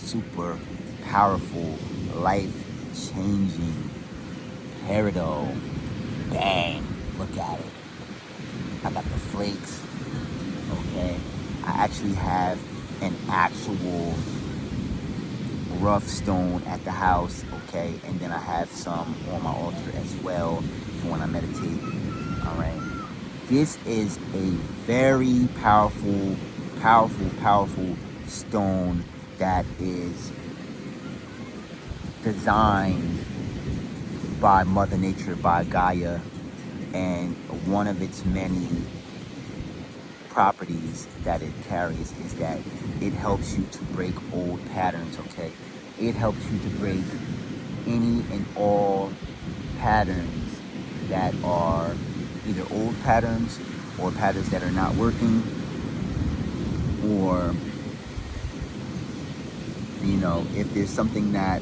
super powerful, life-changing Peridot. Bang! Look at it. I got the flakes. Okay. I actually have an actual rough stone at the house. Okay. And then I have some on my altar as well for when I meditate. All right. This is a very powerful stone that is designed by Mother Nature, by Gaia, and one of its many properties that it carries is that it helps you to break old patterns, okay? It helps you to break any and all patterns that are either old patterns or patterns that are not working, or if there's something that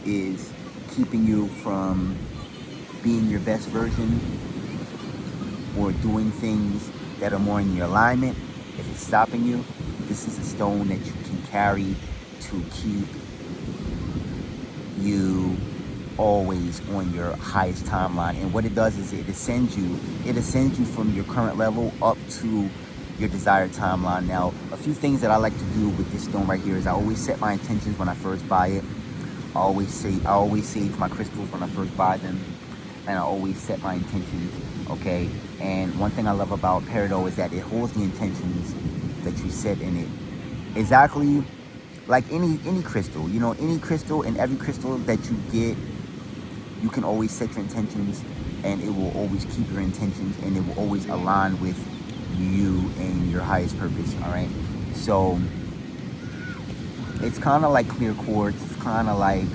is keeping you from being your best version or doing things that are more in your alignment, if it's stopping you, this is a stone that you can carry to keep you always on your highest timeline. And what it does is it ascends you from your current level up to your desired timeline. Now, a few things that I like to do with this stone right here is I always set my intentions when I first buy it. I always save my crystals when I first buy them, and I always set my intentions, okay? And one thing I love about Peridot is that it holds the intentions that you set in it. Exactly like any crystal, any crystal, and every crystal that you get, you can always set your intentions, and it will always keep your intentions, and it will always align with you and your highest purpose, all right? So it's kind of like clear quartz. It's kind of like,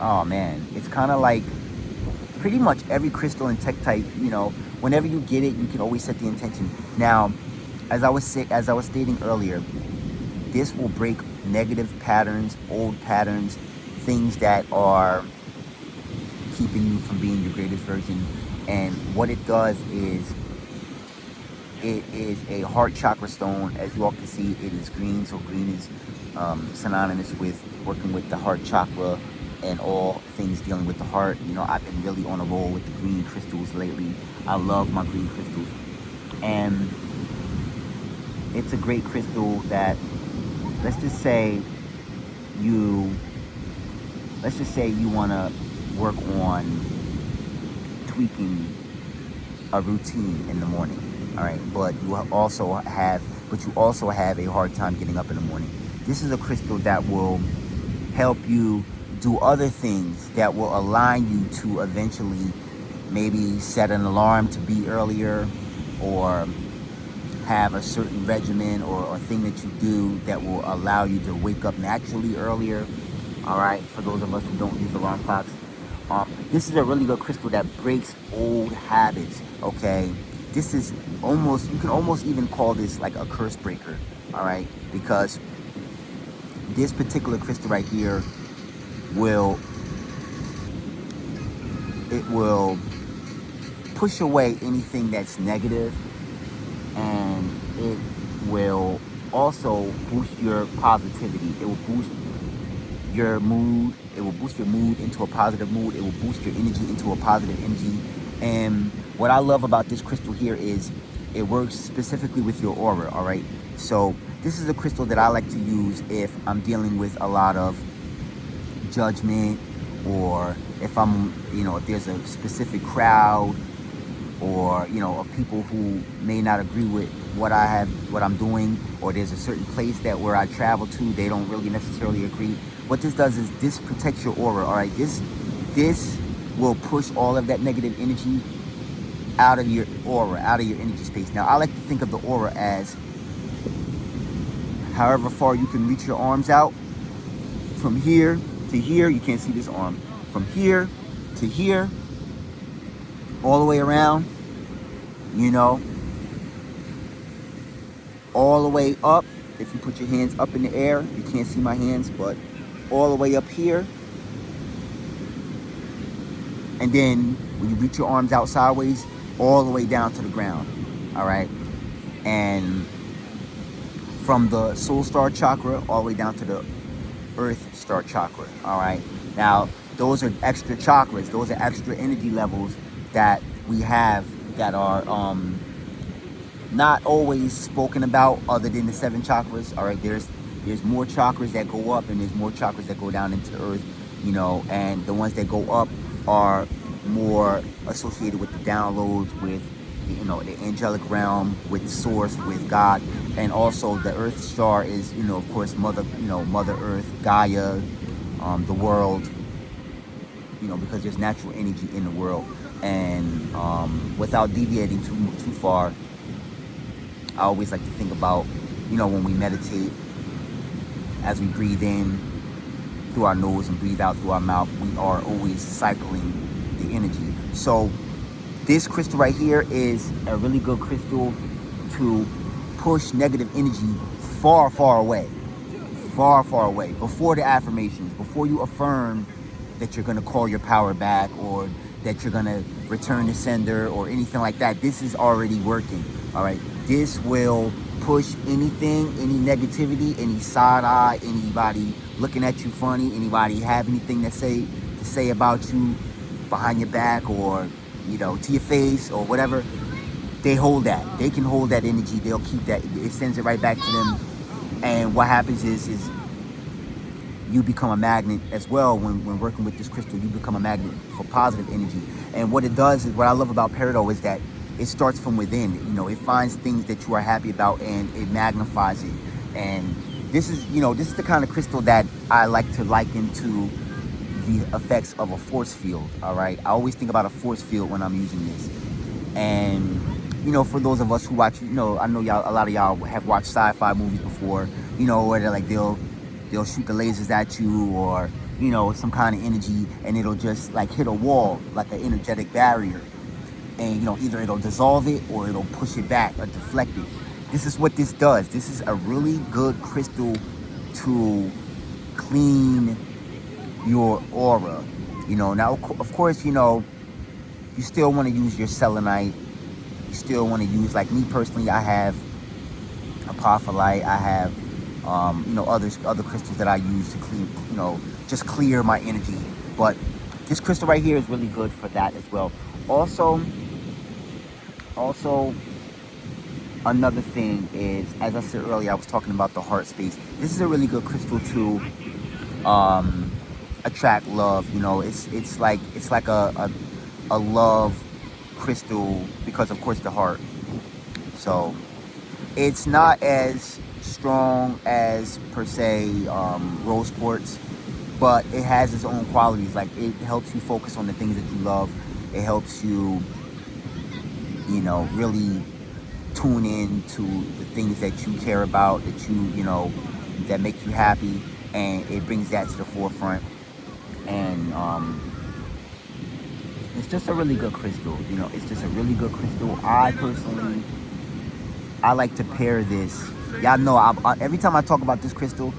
oh man, it's kind of like pretty much every crystal and tektite. Whenever you get it, you can always set the intention. Now, as I was stating earlier, this will break negative patterns, old patterns, things that are keeping you from being your greatest version. And what it does is, it is a heart chakra stone. As you all can see, it is green. So green is synonymous with working with the heart chakra and all things dealing with the heart. I've been really on a roll with the green crystals lately. I love my green crystals. And it's a great crystal that, let's just say you want to work on tweaking a routine in the morning, all right? But you also have a hard time getting up in the morning. This is a crystal that will help you do other things that will align you to eventually maybe set an alarm to be earlier, or have a certain regimen or thing that you do that will allow you to wake up naturally earlier, all right? For those of us who don't use alarm clocks, this is a really good crystal that breaks old habits, okay? This is you can almost even call this like a curse breaker, all right? Because this particular crystal right here will push away anything that's negative, and it will also boost your positivity. It will boost your mood. It will boost your mood into a positive mood. It will boost your energy into a positive energy. And what I love about this crystal here is it works specifically with your aura, all right? So this is a crystal that I like to use if I'm dealing with a lot of judgment, or if if there's a specific crowd, or of people who may not agree with what I'm doing, or there's a certain place where I travel to, they don't really necessarily agree. What this does is this protects your aura, all right? This will push all of that negative energy out of your aura, out of your energy space. Now, I like to think of the aura as however far you can reach your arms out. From here to here, you can't see this arm. From here to here, all the way around, all the way up. If you put your hands up in the air, you can't see my hands, but all the way up here. And then when you reach your arms out sideways, all the way down to the ground, all right? And from the soul star chakra all the way down to the earth star chakra. All right. Now, those are extra chakras. Those are extra energy levels that we have that are not always spoken about other than the 7 chakras. All right. There's more chakras that go up and there's more chakras that go down into the earth, you know, and the ones that go up are more associated with the downloads, with, you know, the angelic realm, with source, with God. And also the earth star is, you know, of course, mother earth, Gaia, the world, you know, because there's natural energy in the world. And without deviating too far, I always like to think about, you know, when we meditate, as we breathe in through our nose and breathe out through our mouth, we are always cycling the energy. So this crystal right here is a really good crystal to push negative energy far, far away. Far, far away. Before the affirmations, before you affirm that you're going to call your power back or that you're going to return the sender or anything like that, this is already working. All right. This will push anything, any negativity, any side eye, anybody looking at you funny, anybody have anything to say about you behind your back or, you know, to your face or whatever. They hold that. They can hold that energy. They'll keep that. It sends it right back to them. And what happens is you become a magnet as well. When working with this crystal, you become a magnet for positive energy. And what it does is, what I love about Peridot is that it starts from within. You know, it finds things that you are happy about and it magnifies it. And this is, you know, this is the kind of crystal that I like to liken to the effects of a force field. All right, I always think about a force field when I'm using this. And you know, for those of us who watch, you know, I know y'all, a lot of y'all have watched sci-fi movies before, you know, where they're like they'll shoot the lasers at you, or, you know, some kind of energy, and it'll just like hit a wall like an energetic barrier, and, you know, either it'll dissolve it or it'll push it back or deflect it. This is what this does. This is a really good crystal to clean your aura. You know, now of course, you know, you still want to use your selenite. You still want to use, like me personally, I have apophyllite, I have you know, other crystals that I use to clean, you know, just clear my energy. But this crystal right here is really good for that as well. Also another thing is, as I said earlier, I was talking about the heart space. This is a really good crystal to attract love. You know, it's like a love crystal, because of course the heart. So it's not as strong as per se rose quartz, but it has its own qualities. Like, it helps you focus on the things that you love. It helps you, you know, really tune in to the things that you care about, that you know, that make you happy, and it brings that to the forefront. And it's just a really good crystal. You know, it's just a really good crystal. I personally, I like to pair this. Y'all know, every time I talk about this crystal,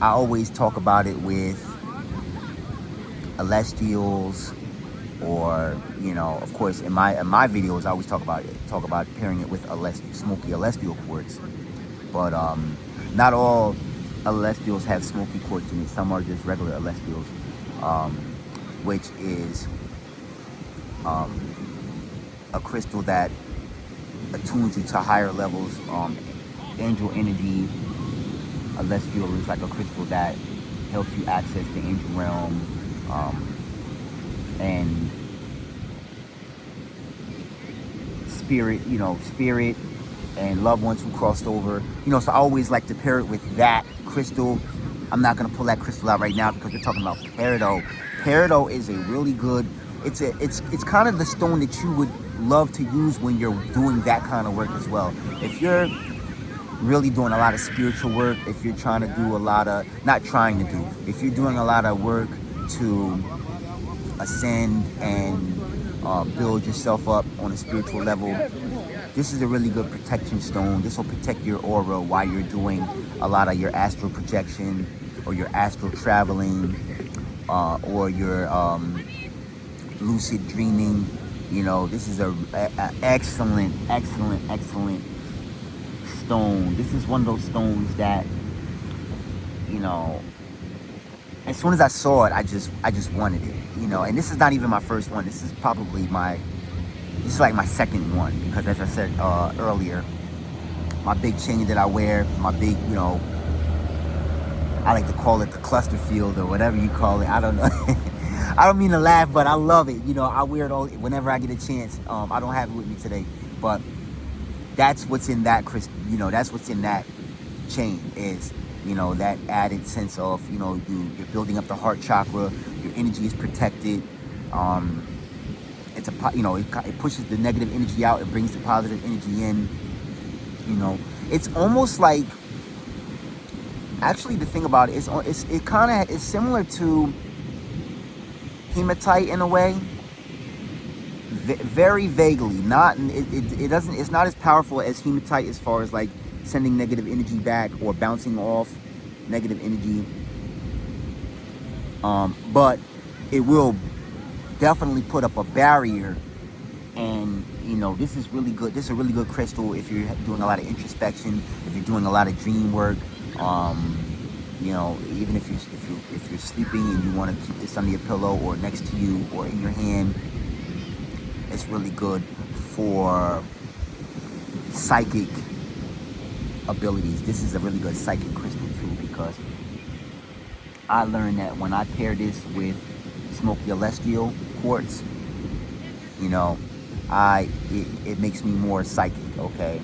I always talk about it with celestials, or, you know, of course, in my videos, I always talk about pairing it with smoky celestial quartz. But not all celestials have smoky quartz in it. Some are just regular celestials, which is a crystal that attunes you to higher levels. Angel energy. Celestial is like a crystal that helps you access the angel realm, and spirit, you know, spirit and loved ones who crossed over. You know, so I always like to pair it with that crystal. I'm not gonna pull that crystal out right now because we're talking about Peridot. Peridot is a really good, it's kind of the stone that you would love to use when you're doing that kind of work as well. If you're really doing a lot of spiritual work, if you're trying to do a lot of, if you're doing a lot of work to ascend and build yourself up on a spiritual level, this is a really good protection stone. This will protect your aura while you're doing a lot of your astral projection, or your astral traveling, or your lucid dreaming. You know, this is a excellent stone. This is one of those stones that, you know, as soon as I saw it, I just wanted it, you know. And this is not even my first one. This is probably this is like my second one, because as I said earlier, my big chain that I wear, my big, you know, I like to call it the cluster field or whatever you call it. I don't know. I don't mean to laugh, but I love it. You know, I wear it all whenever I get a chance. I don't have it with me today, but that's what's in that, you know, that's what's in that chain is, you know, that added sense of, you know, you're building up the heart chakra, your energy is protected. It's a, you know, it pushes the negative energy out, it brings the positive energy in. You know, it's almost like, actually, the thing about it is, it kind of is similar to hematite in a way, very vaguely. Not it doesn't. It's not as powerful as hematite as far as like sending negative energy back or bouncing off negative energy. But it will definitely put up a barrier. And you know, this is really good. This is a really good crystal if you're doing a lot of introspection, if you're doing a lot of dream work. You know, even if you're sleeping and you want to keep this under your pillow or next to you or in your hand, it's really good for psychic abilities. This is a really good psychic crystal too, because I learned that when I pair this with smoky celestial quartz, you know, it makes me more psychic, okay?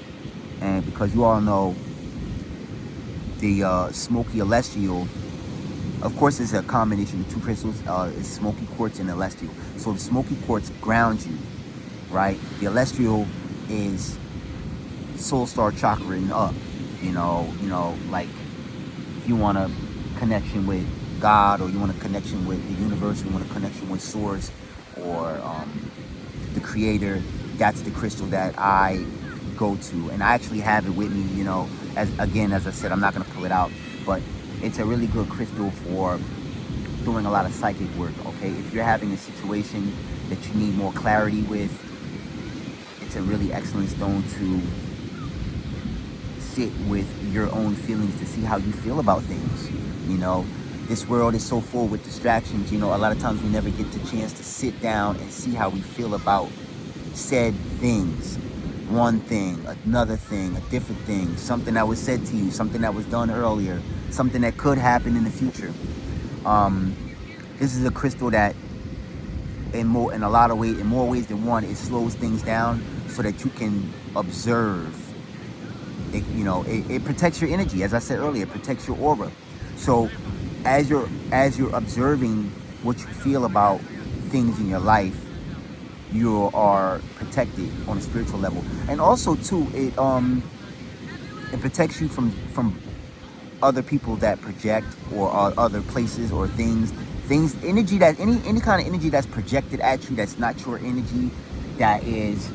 And because you all know the smoky celestial, of course, it's a combination of two crystals. It's smoky quartz and celestial. So the smoky quartz grounds you, right? The celestial is soul star chakra and up. You know, like if you want a connection with God, or you want a connection with the universe, or you want a connection with source, or the creator, that's the crystal that I go to. And I actually have it with me, you know, as I said, I'm not going to pull it out, but it's a really good crystal for doing a lot of psychic work, okay? If you're having a situation that you need more clarity with, it's a really excellent stone to sit with your own feelings, to see how you feel about things. You know, this world is so full with distractions. You know, a lot of times we never get the chance to sit down and see how we feel about said things. One thing, another thing, a different thing, something that was said to you, something that was done earlier, something that could happen in the future. This is a crystal that in more ways than one, it slows things down so that you can observe. It, you know, it protects your energy. As I said earlier, it protects your aura. So as you're observing what you feel about things in your life, you are protected on a spiritual level. And also too, it protects you from other people that project, or other places or things, energy that any kind of energy that's projected at you, that's not your energy, that is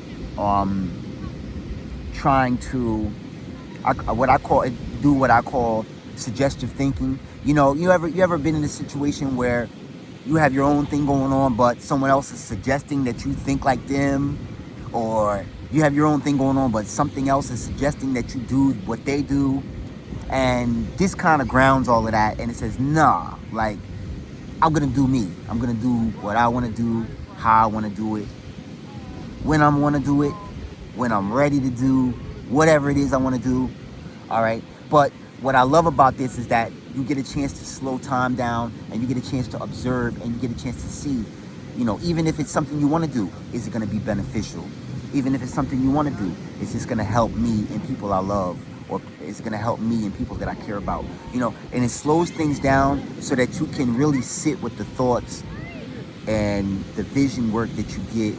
trying to what I call suggestive thinking. You know, you ever been in a situation where you have your own thing going on, but someone else is suggesting that you think like them, or you have your own thing going on, but something else is suggesting that you do what they do, and this kind of grounds all of that, and it says, nah, like, I'm gonna do me. I'm gonna do what I want to do, how I want to do it, when I want to do it, when I'm ready to do whatever it is I want to do. All right, but what I love about this is that you get a chance to slow time down, and you get a chance to observe, and you get a chance to see, you know, even if it's something you want to do, is it going to be beneficial? Even if it's something you want to do, is this going to help me and people I love, or is it going to help me and people that I care about? You know, and it slows things down so that you can really sit with the thoughts and the vision work that you get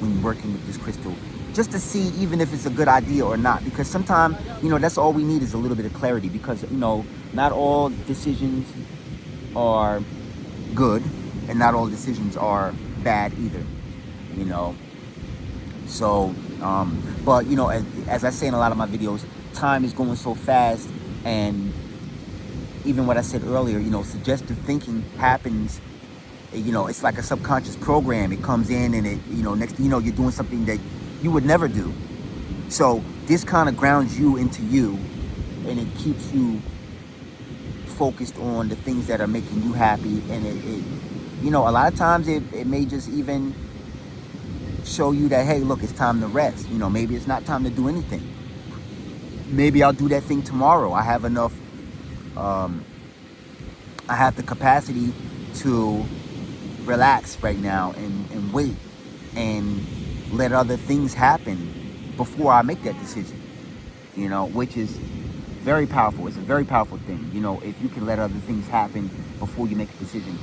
when you're working with this crystal, just to see even if it's a good idea or not. Because sometimes, you know, that's all we need, is a little bit of clarity, because, you know, not all decisions are good, and not all decisions are bad either, you know. So, but, you know, as I say in a lot of my videos, time is going so fast, and even what I said earlier, you know, suggestive thinking happens. You know, it's like a subconscious program. It comes in, and it, you know, next thing you know, you're doing something that you would never do. So this kind of grounds you into you, and it keeps you focused on the things that are making you happy. And it you know, a lot of times it may just even show you that, hey, look, it's time to rest. You know, maybe it's not time to do anything. Maybe I'll do that thing tomorrow. I have enough, I have the capacity to relax right now and wait and let other things happen before I make that decision. You know, which is very powerful. It's a very powerful thing. You know, if you can let other things happen before you make a decision.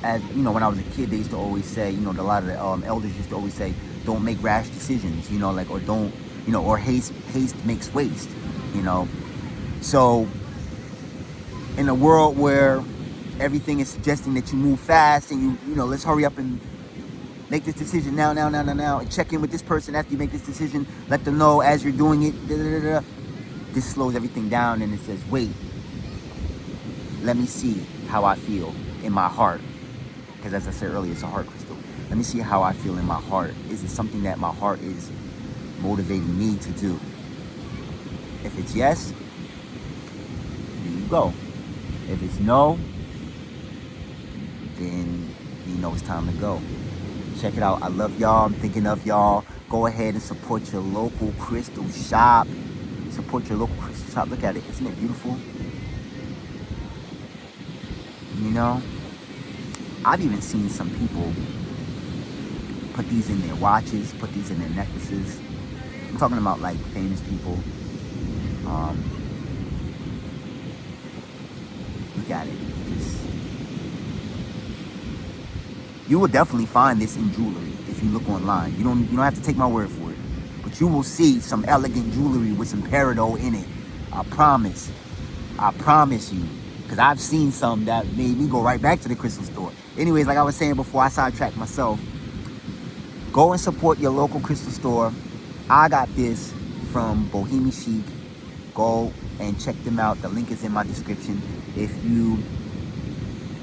As you know, when I was a kid, they used to always say, you know, a lot of the elders used to always say, don't make rash decisions, you know, like, or don't, you know, or haste makes waste, you know. So in a world where everything is suggesting that you move fast and you know, let's hurry up and make this decision now, and check in with this person after you make this decision, let them know as you're doing it, this slows everything down, and it says, wait, let me see how I feel in my heart. Because as I said earlier, it's a heart crystal. Let me see how I feel in my heart. Is it something that my heart is motivating me to do? If it's yes, there you go. If it's no, then you know it's time to go. Check it out. I love y'all. I'm thinking of y'all. Go ahead and support your local crystal shop. Support your local crystal shop. Look at it. Isn't it beautiful? You know? I've even seen some people put these in their watches, put these in their necklaces. I'm talking about like famous people. Look at it. You will definitely find this in jewelry if you look online. You don't have to take my word for it. But you will see some elegant jewelry with some Peridot in it. I promise. I promise you. Because I've seen some that made me go right back to the crystal store. Anyways, like I was saying before I sidetracked myself, go and support your local crystal store. I got this from Bohemian Chic. Go and check them out. The link is in my description. If you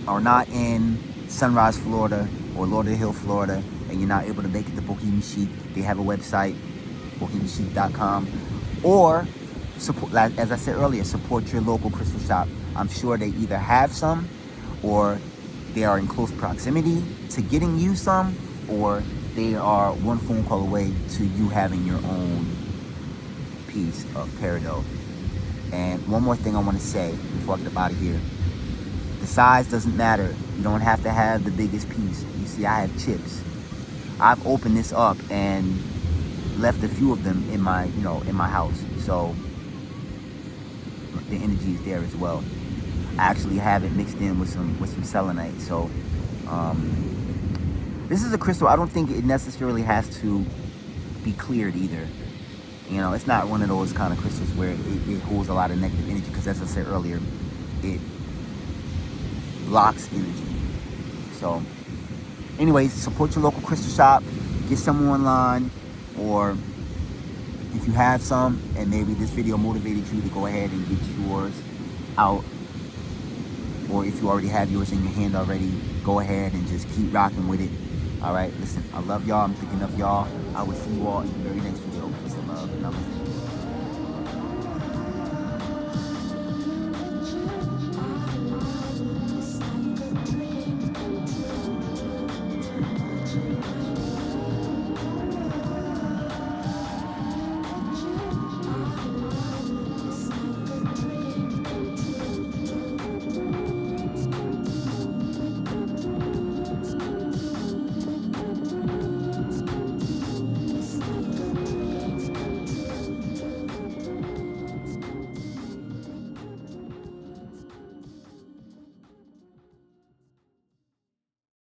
are not in Sunrise, Florida, or Lauderdale, Florida, and you're not able to make it to Bohemian Chic, they have a website, bohemianchic.com. Or support, as I said earlier, support your local crystal shop. I'm sure they either have some, or they are in close proximity to getting you some, or they are one phone call away to you having your own piece of Peridot. And one more thing I want to say before I get out of here. The size doesn't matter. You don't have to have the biggest piece. You see, I have chips. I've opened this up and left a few of them in my, you know, in my house. So the energy is there as well. I actually have it mixed in with some selenite. So this is a crystal. I don't think it necessarily has to be cleared either. You know, it's not one of those kind of crystals where it holds a lot of negative energy, because as I said earlier, it blocks energy. So anyways, support your local crystal shop. Get some online, or if you have some and maybe this video motivated you to go ahead and get yours out, or if you already have yours in your hand already, go ahead and just keep rocking with it. All right, listen, I love y'all. I'm thinking of y'all. I will see you all in the very next video. Peace and love. Namaste.